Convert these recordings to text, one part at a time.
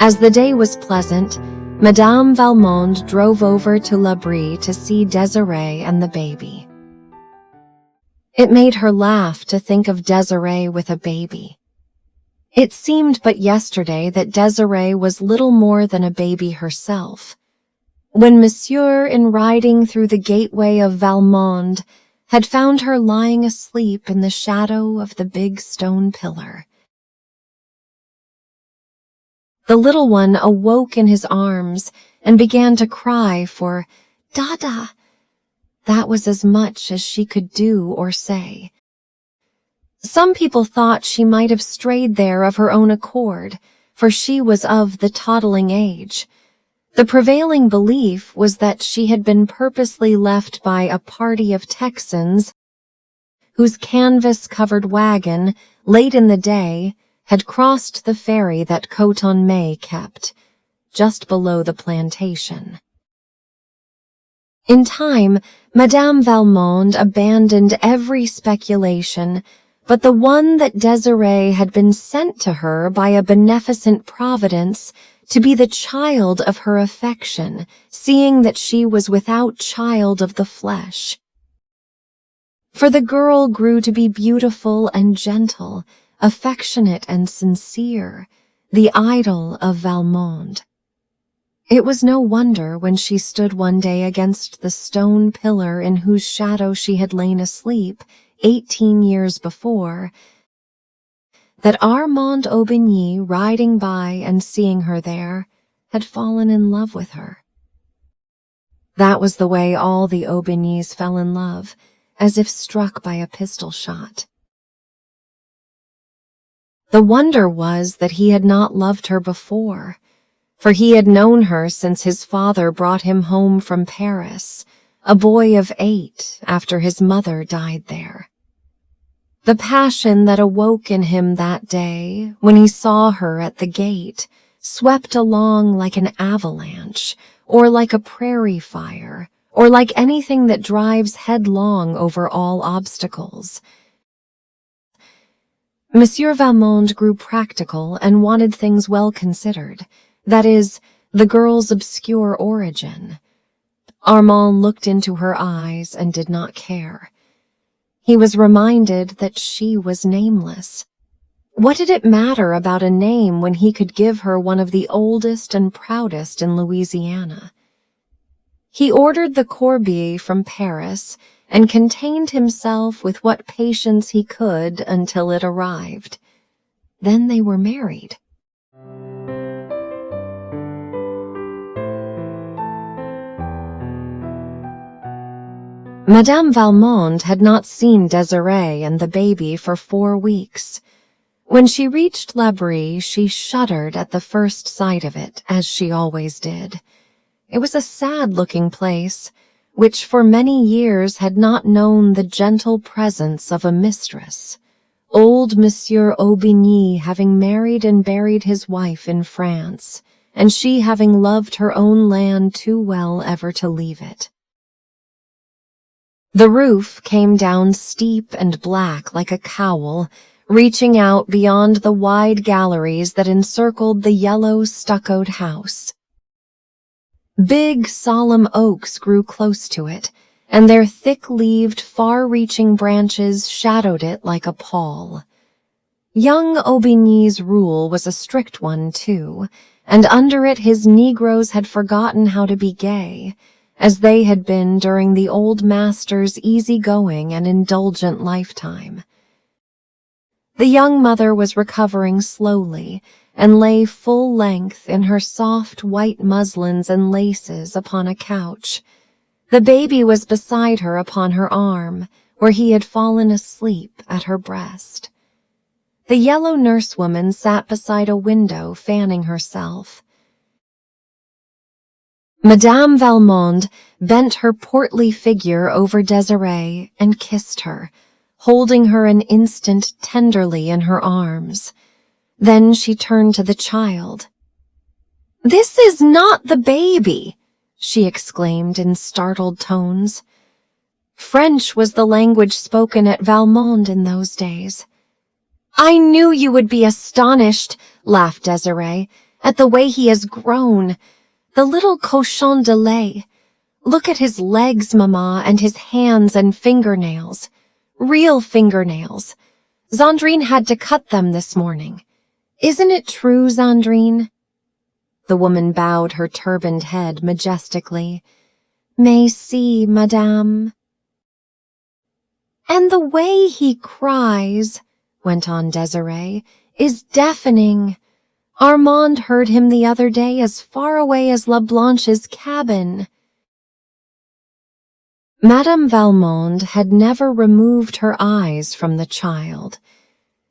As the day was pleasant, Madame Valmond drove over to L'Abri to see Désirée and the baby. It made her laugh to think of Désirée with a baby. It seemed but yesterday that Désirée was little more than a baby herself, when Monsieur, in riding through the gateway of Valmond, had found her lying asleep in the shadow of the big stone pillar. The little one awoke in his arms and began to cry for Dada. That was as much as she could do or say. Some people thought she might have strayed there of her own accord, for she was of the toddling age. The prevailing belief was that she had been purposely left by a party of Texans whose canvas-covered wagon, late in the day, had crossed the ferry that Coton-May kept, just below the plantation. In time, Madame Valmond abandoned every speculation but the one that Désirée had been sent to her by a beneficent providence to be the child of her affection, seeing that she was without child of the flesh. For the girl grew to be beautiful and gentle, affectionate and sincere, the idol of Valmond. It was no wonder when she stood one day against the stone pillar in whose shadow she had lain asleep 18 years before, that Armand Aubigny, riding by and seeing her there, had fallen in love with her. That was the way all the Aubignys fell in love, as if struck by a pistol shot. The wonder was that he had not loved her before, for he had known her since his father brought him home from Paris, a boy of 8, after his mother died there. The passion that awoke in him that day, when he saw her at the gate, swept along like an avalanche, or like a prairie fire, or like anything that drives headlong over all obstacles. Monsieur Valmond grew practical and wanted things well considered, that is, the girl's obscure origin. Armand looked into her eyes and did not care. He was reminded that she was nameless. What did it matter about a name when he could give her one of the oldest and proudest in Louisiana? He ordered the corbeille from Paris and contained himself with what patience he could until it arrived. Then they were married. Madame Valmond had not seen Désirée and the baby for 4 weeks. When she reached L'Abri, she shuddered at the first sight of it, as she always did. It was a sad-looking place, which for many years had not known the gentle presence of a mistress, old Monsieur Aubigny having married and buried his wife in France, and she having loved her own land too well ever to leave it. The roof came down steep and black like a cowl, reaching out beyond the wide galleries that encircled the yellow stuccoed house. Big, solemn oaks grew close to it, and their thick-leaved, far-reaching branches shadowed it like a pall. Young Aubigny's rule was a strict one, too, and under it his Negroes had forgotten how to be gay, as they had been during the old master's easy-going and indulgent lifetime. The young mother was recovering slowly, and lay full length in her soft white muslins and laces upon a couch. The baby was beside her upon her arm, where he had fallen asleep at her breast. The yellow nursewoman sat beside a window fanning herself. Madame Valmond bent her portly figure over Désirée and kissed her, holding her an instant tenderly in her arms. Then she turned to the child. "This is not the baby," she exclaimed in startled tones. French was the language spoken at Valmond in those days. "I knew you would be astonished," laughed Désirée, at the way he has grown. The little cochon de lait. Look at his legs, Mama, and his hands and fingernails. Real fingernails. Zandrine had to cut them this morning. Isn't it true, Zandrine?" The woman bowed her turbaned head majestically. "Merci, madame." "And the way he cries," went on Desiree, "is deafening. Armand heard him the other day as far away as La Blanche's cabin." Madame Valmond had never removed her eyes from the child.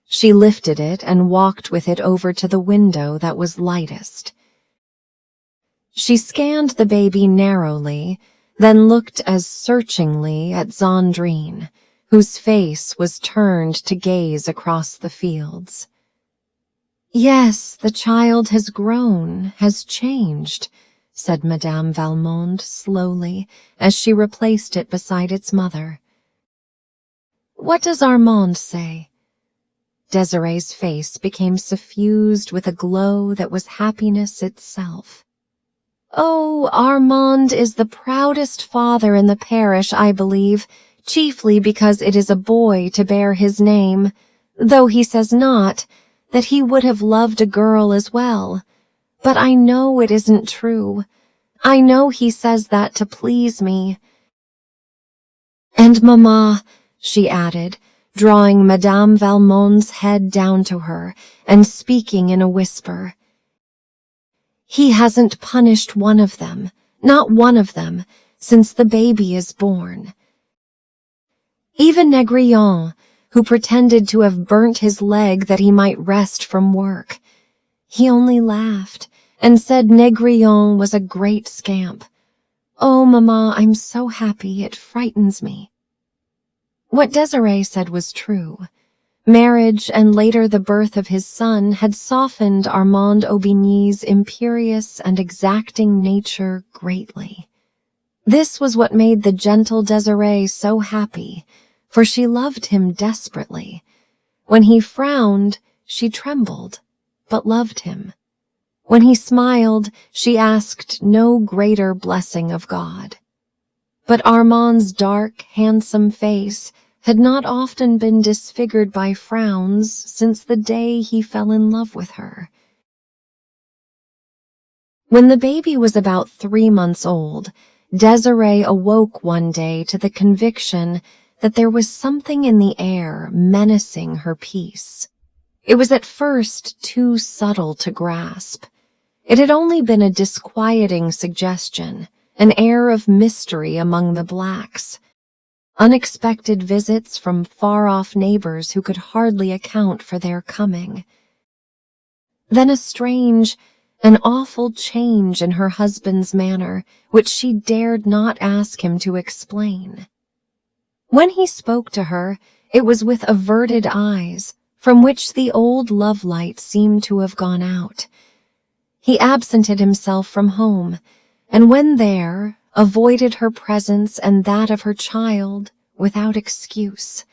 She lifted it and walked with it over to the window that was lightest. She scanned the baby narrowly, then looked as searchingly at Zandrine, whose face was turned to gaze across the fields. "Yes, the child has grown, has changed," said Madame Valmond slowly, as she replaced it beside its mother. "What does Armand say?" Desiree's face became suffused with a glow that was happiness itself. "Oh, Armand is the proudest father in the parish, I believe, chiefly because it is a boy to bear his name, though he says not, that he would have loved a girl as well. But I know it isn't true. I know he says that to please me. And Mamma," she added, drawing Madame Valmond's head down to her and speaking in a whisper, "he hasn't punished one of them, not one of them, since the baby is born. Even Négrillon, who pretended to have burnt his leg that he might rest from work. He only laughed and said Négrillon was a great scamp. Oh, Mamma, I'm so happy, it frightens me." What Desiree said was true. Marriage and later the birth of his son had softened Armand Aubigny's imperious and exacting nature greatly. This was what made the gentle Desiree so happy, for she loved him desperately. When he frowned, she trembled, but loved him. When he smiled, she asked no greater blessing of God. But Armand's dark, handsome face had not often been disfigured by frowns since the day he fell in love with her. When the baby was about 3 months old, Desiree awoke one day to the conviction that there was something in the air menacing her peace. It was at first too subtle to grasp. It had only been a disquieting suggestion, an air of mystery among the blacks, unexpected visits from far-off neighbors who could hardly account for their coming. Then a strange, an awful change in her husband's manner, which she dared not ask him to explain. When he spoke to her, it was with averted eyes, from which the old love light seemed to have gone out. He absented himself from home, and when there, avoided her presence and that of her child without excuse.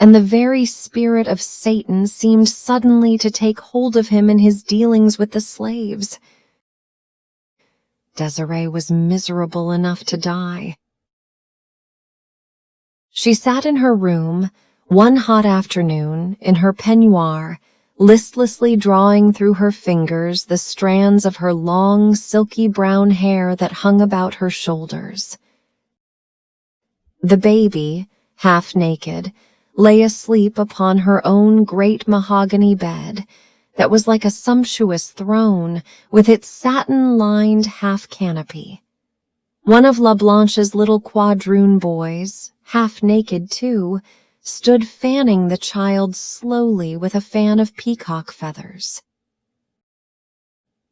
And the very spirit of Satan seemed suddenly to take hold of him in his dealings with the slaves. Desiree was miserable enough to die. She sat in her room, one hot afternoon, in her peignoir, listlessly drawing through her fingers the strands of her long, silky brown hair that hung about her shoulders. The baby, half naked, lay asleep upon her own great mahogany bed that was like a sumptuous throne with its satin-lined half-canopy. One of La Blanche's little quadroon boys, half naked too, stood fanning the child slowly with a fan of peacock feathers.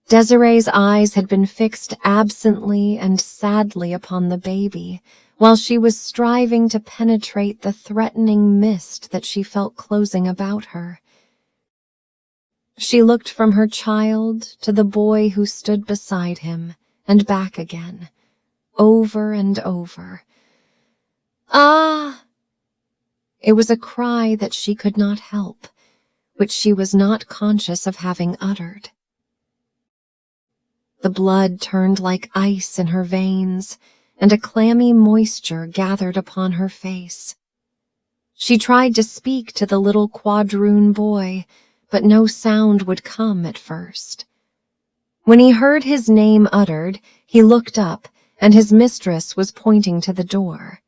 Desiree's eyes had been fixed absently and sadly upon the baby, while she was striving to penetrate the threatening mist that she felt closing about her. She looked from her child to the boy who stood beside him, and back again, over and over. "Ah!" It was a cry that she could not help, which she was not conscious of having uttered. The blood turned like ice in her veins, and a clammy moisture gathered upon her face. She tried to speak to the little quadroon boy, but no sound would come at first. When he heard his name uttered, he looked up, and his mistress was pointing to the door.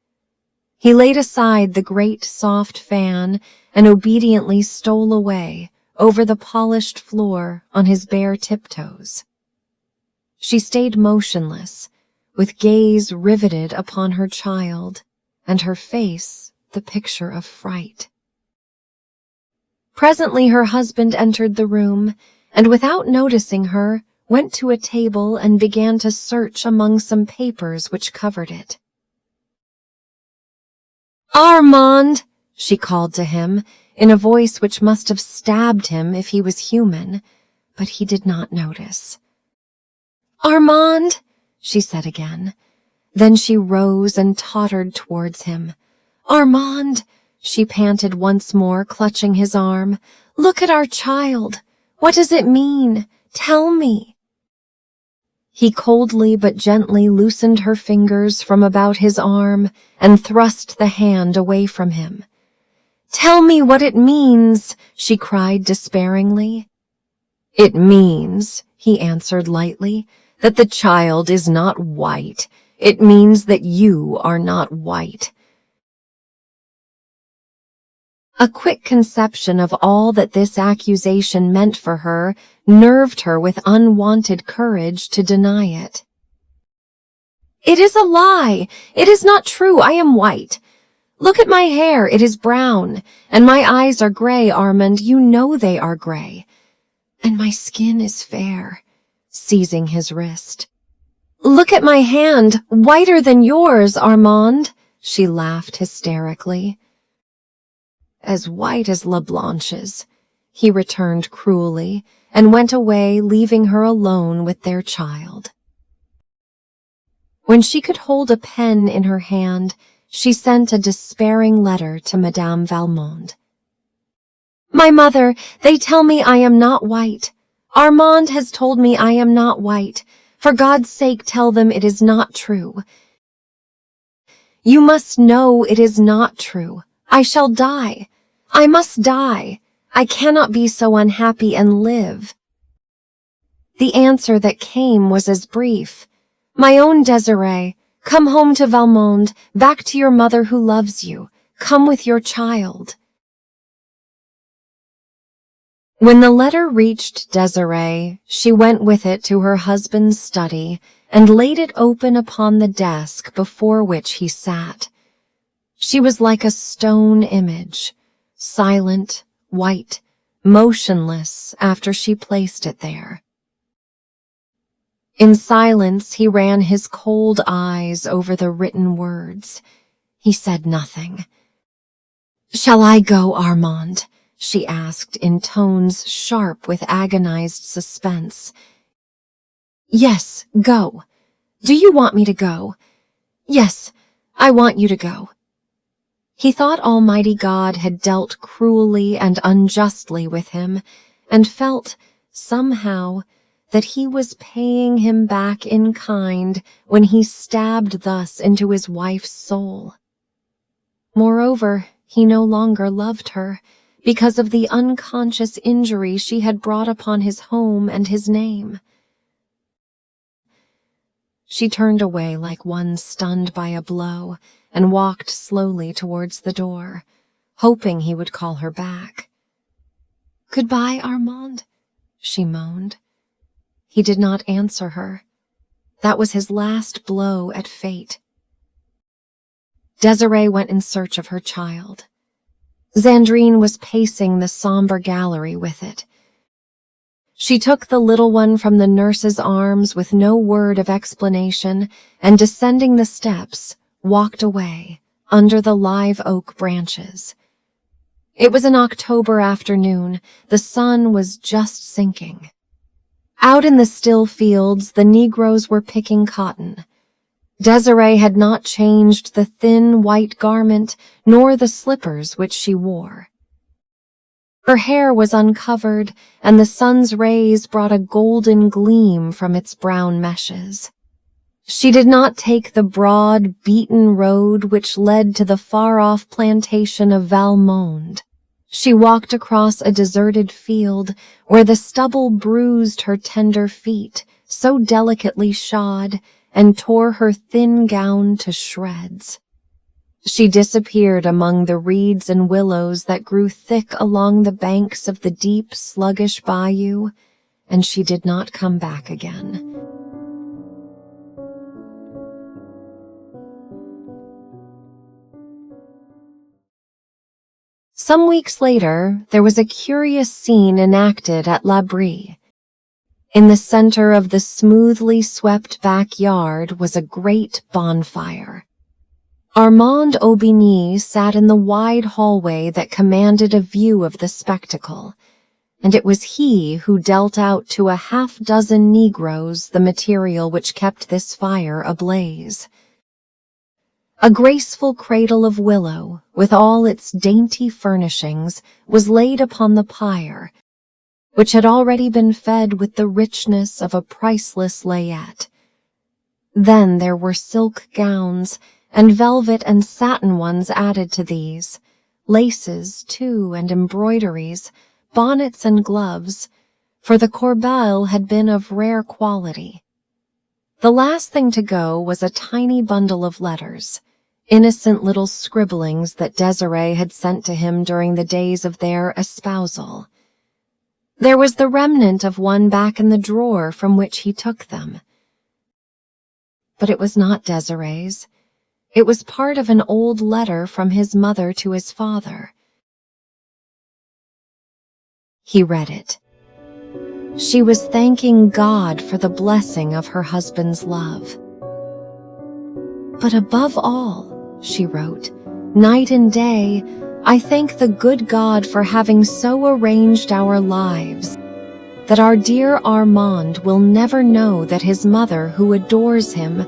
He laid aside the great soft fan and obediently stole away over the polished floor on his bare tiptoes. She stayed motionless, with gaze riveted upon her child, and her face the picture of fright. Presently her husband entered the room, and without noticing her, went to a table and began to search among some papers which covered it. "Armand!" she called to him, in a voice which must have stabbed him if he was human, but he did not notice. "Armand!" she said again. Then she rose and tottered towards him. "Armand!" she panted once more, clutching his arm. "Look at our child. What does it mean? Tell me." He coldly but gently loosened her fingers from about his arm and thrust the hand away from him. "Tell me what it means," she cried despairingly. "It means," he answered lightly, "that the child is not white. It means that you are not white." A quick conception of all that this accusation meant for her nerved her with unwonted courage to deny it. "It is a lie! It is not true! I am white! Look at my hair, it is brown, and my eyes are gray, Armand, you know they are gray. And my skin is fair," seizing his wrist. "Look at my hand, whiter than yours, Armand," she laughed hysterically. "As white as La Blanche's," he returned cruelly, and went away, leaving her alone with their child. When she could hold a pen in her hand, she sent a despairing letter to Madame Valmont. "My mother, they tell me I am not white. Armand has told me I am not white. For God's sake, tell them it is not true. You must know it is not true. I shall die. I must die. I cannot be so unhappy and live." The answer that came was as brief. "My own Desiree, come home to Valmont, back to your mother who loves you. Come with your child." When the letter reached Desiree, she went with it to her husband's study and laid it open upon the desk before which he sat. She was like a stone image, silent, white, motionless after she placed it there. In silence, he ran his cold eyes over the written words. He said nothing. "Shall I go, Armand?" she asked in tones sharp with agonized suspense. "Yes, go. Do you want me to go?" "Yes, I want you to go." He thought Almighty God had dealt cruelly and unjustly with him, and felt, somehow, that he was paying him back in kind when he stabbed thus into his wife's soul. Moreover, he no longer loved her, because of the unconscious injury she had brought upon his home and his name. She turned away like one stunned by a blow and walked slowly towards the door, hoping he would call her back. "Goodbye, Armand," she moaned. He did not answer her. That was his last blow at fate. Desiree went in search of her child. Zandrine was pacing the somber gallery with it. She took the little one from the nurse's arms with no word of explanation, and descending the steps, walked away under the live oak branches. It was an October afternoon. The sun was just sinking. Out in the still fields, the Negroes were picking cotton. Desiree had not changed the thin white garment nor the slippers which she wore. Her hair was uncovered, and the sun's rays brought a golden gleam from its brown meshes. She did not take the broad, beaten road which led to the far-off plantation of Valmond. She walked across a deserted field where the stubble bruised her tender feet, so delicately shod, and tore her thin gown to shreds. She disappeared among the reeds and willows that grew thick along the banks of the deep, sluggish bayou, and she did not come back again. Some weeks later, there was a curious scene enacted at La Brie. In the center of the smoothly swept backyard was a great bonfire. Armand Aubigny sat in the wide hallway that commanded a view of the spectacle, and it was he who dealt out to a half-dozen Negroes the material which kept this fire ablaze. A graceful cradle of willow, with all its dainty furnishings, was laid upon the pyre, which had already been fed with the richness of a priceless layette. Then there were silk gowns, and velvet and satin ones added to these, laces, too, and embroideries, bonnets and gloves, for the corbeille had been of rare quality. The last thing to go was a tiny bundle of letters, innocent little scribblings that Desiree had sent to him during the days of their espousal. There was the remnant of one back in the drawer from which he took them. But it was not Desiree's. It was part of an old letter from his mother to his father. He read it. She was thanking God for the blessing of her husband's love. But above all, she wrote, night and day, I thank the good God for having so arranged our lives that our dear Armand will never know that his mother, who adores him,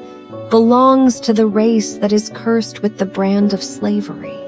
belongs to the race that is cursed with the brand of slavery.